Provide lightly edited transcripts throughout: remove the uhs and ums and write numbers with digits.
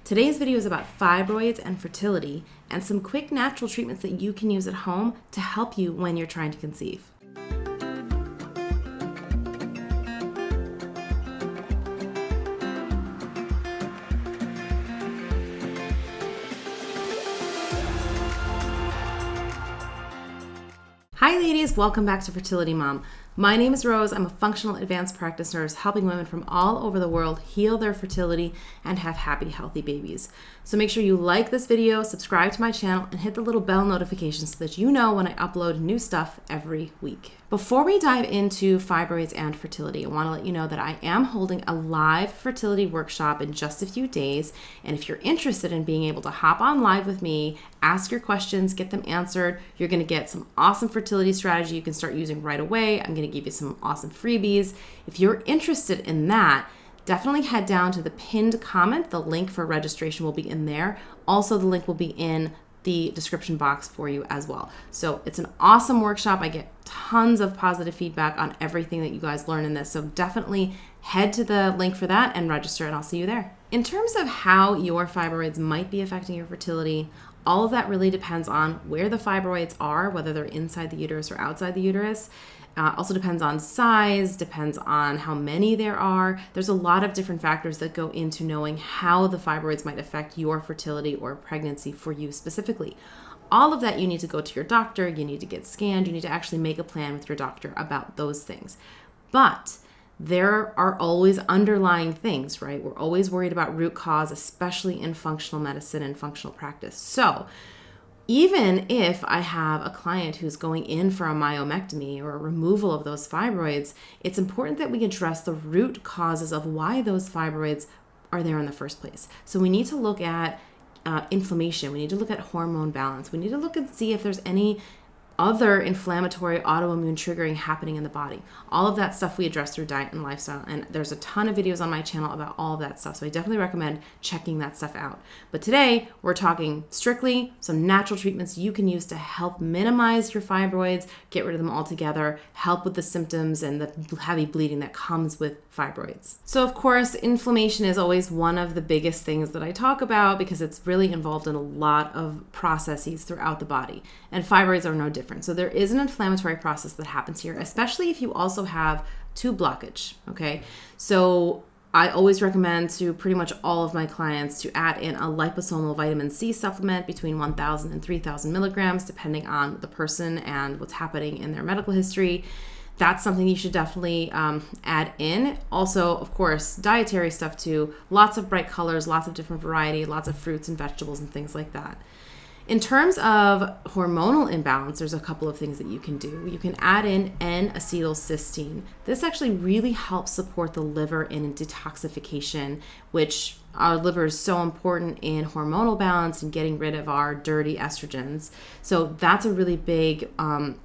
Today's video is about fibroids and fertility and some quick natural treatments that you can use at home to help you when you're trying to conceive. Hi ladies, welcome back to Fertility Mom. My name is Rose. I'm a functional advanced practice nurse helping women from all over the world heal their fertility and have happy, healthy babies. So make sure you like this video, subscribe to my channel, and hit the little bell notification so that you know when I upload new stuff every week. Before we dive into fibroids and fertility, I want to let you know that I am holding a live fertility workshop in just a few days. And if you're interested in being able to hop on live with me, ask your questions, get them answered, you're going to get some awesome fertility strategy you can start using right away. I'm going to give you some awesome freebies. If you're interested in that, definitely head down to the pinned comment. The link for registration will be in there. Also, the link will be in the description box for you as well. So it's an awesome workshop. I get tons of positive feedback on everything that you guys learn in this. So definitely head to the link for that and register, and I'll see you there. In terms of how your fibroids might be affecting your fertility, all of that really depends on where the fibroids are, whether they're inside the uterus or outside the uterus. Also depends on size, depends on how many there are. There's a lot of different factors that go into knowing how the fibroids might affect your fertility or pregnancy for you specifically. All of that you need to go to your doctor, you need to get scanned, you need to actually make a plan with your doctor about those things. But there are always underlying things, right? We're always worried about root cause, especially in functional medicine and functional practice. So even if I have a client who's going in for a myomectomy or a removal of those fibroids, it's important that we address the root causes of why those fibroids are there in the first place. So we need to look at inflammation. We need to look at hormone balance. We need to look and see if there's any other inflammatory autoimmune triggering happening in the body. All of that stuff we address through diet and lifestyle, and there's a ton of videos on my channel about all of that stuff, so I definitely recommend checking that stuff out. But today we're talking strictly some natural treatments you can use to help minimize your fibroids, get rid of them altogether, help with the symptoms and the heavy bleeding that comes with fibroids. So of course, inflammation is always one of the biggest things that I talk about because it's really involved in a lot of processes throughout the body, and fibroids are no different. So there is an inflammatory process that happens here, especially if you also have tube blockage, okay? So I always recommend to pretty much all of my clients to add in a liposomal vitamin C supplement between 1,000 and 3,000 milligrams, depending on the person and what's happening in their medical history. That's something you should definitely add in. Also, of course, dietary stuff too. Lots of bright colors, lots of different variety, lots of fruits and vegetables and things like that. In terms of hormonal imbalance, there's a couple of things that you can do. You can add in N-acetylcysteine. This actually really helps support the liver in detoxification, which our liver is so important in hormonal balance and getting rid of our dirty estrogens. So that's a really big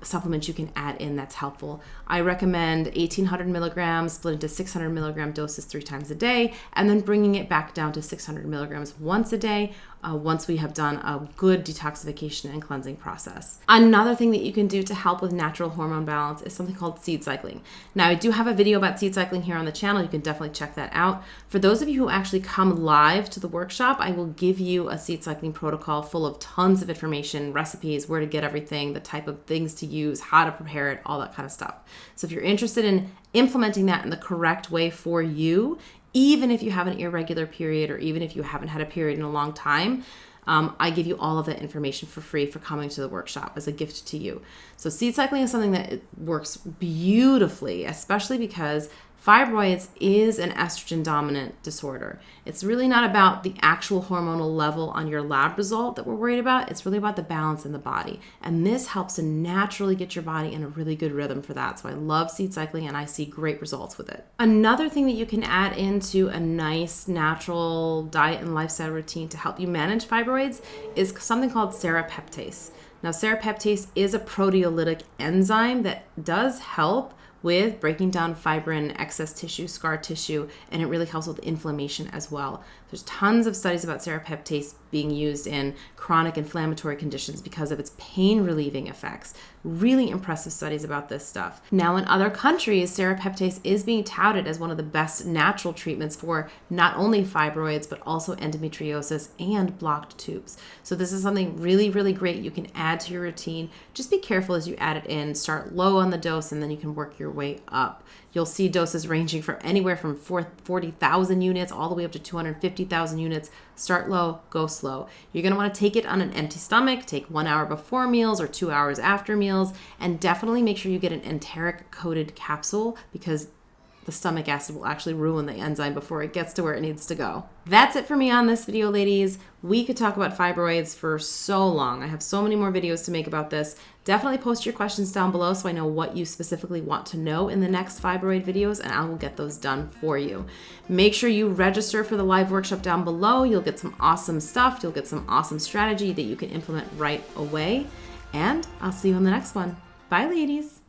supplement you can add in that's helpful. I recommend 1,800 milligrams split into 600 milligram doses 3 times a day, and then bringing it back down to 600 milligrams once a day once we have done a good detoxification and cleansing process. Another thing that you can do to help with natural hormone balance is something called seed cycling. Now, I do have a video about seed cycling here on the channel. You can definitely check that out. For those of you who actually come live to the workshop, I will give you a seed cycling protocol full of tons of information, recipes, where to get everything, the type of things to use, how to prepare it, all that kind of stuff. So if you're interested in implementing that in the correct way for you, even if you have an irregular period or even if you haven't had a period in a long time, I give you all of that information for free for coming to the workshop as a gift to you. So seed cycling is something that works beautifully, especially because fibroids is an estrogen dominant disorder. It's really not about the actual hormonal level on your lab result that we're worried about. It's really about the balance in the body. And this helps to naturally get your body in a really good rhythm for that. So I love seed cycling and I see great results with it. Another thing that you can add into a nice natural diet and lifestyle routine to help you manage fibroids is something called serrapeptase. Now, serrapeptase is a proteolytic enzyme that does help with breaking down fibrin, excess tissue, scar tissue, and it really helps with inflammation as well. There's tons of studies about serrapeptase being used in chronic inflammatory conditions because of its pain relieving effects. Really impressive studies about this stuff. Now, in other countries, serrapeptase is being touted as one of the best natural treatments for not only fibroids, but also endometriosis and blocked tubes. So this is something really, really great you can add to your routine. Just be careful as you add it in. Start low on the dose, and then you can work your way up. You'll see doses ranging from anywhere from 40,000 units all the way up to 250,000 units. Start low, go slow. You're going to want to take it on an empty stomach, take 1 hour before meals or 2 hours after meals, and definitely make sure you get an enteric-coated capsule because the stomach acid will actually ruin the enzyme before it gets to where it needs to go. That's it for me on this video, ladies. We could talk about fibroids for so long. I have so many more videos to make about this. Definitely post your questions down below so I know what you specifically want to know in the next fibroid videos, and I will get those done for you. Make sure you register for the live workshop down below. You'll get some awesome stuff. You'll get some awesome strategy that you can implement right away. And I'll see you on the next one. Bye, ladies.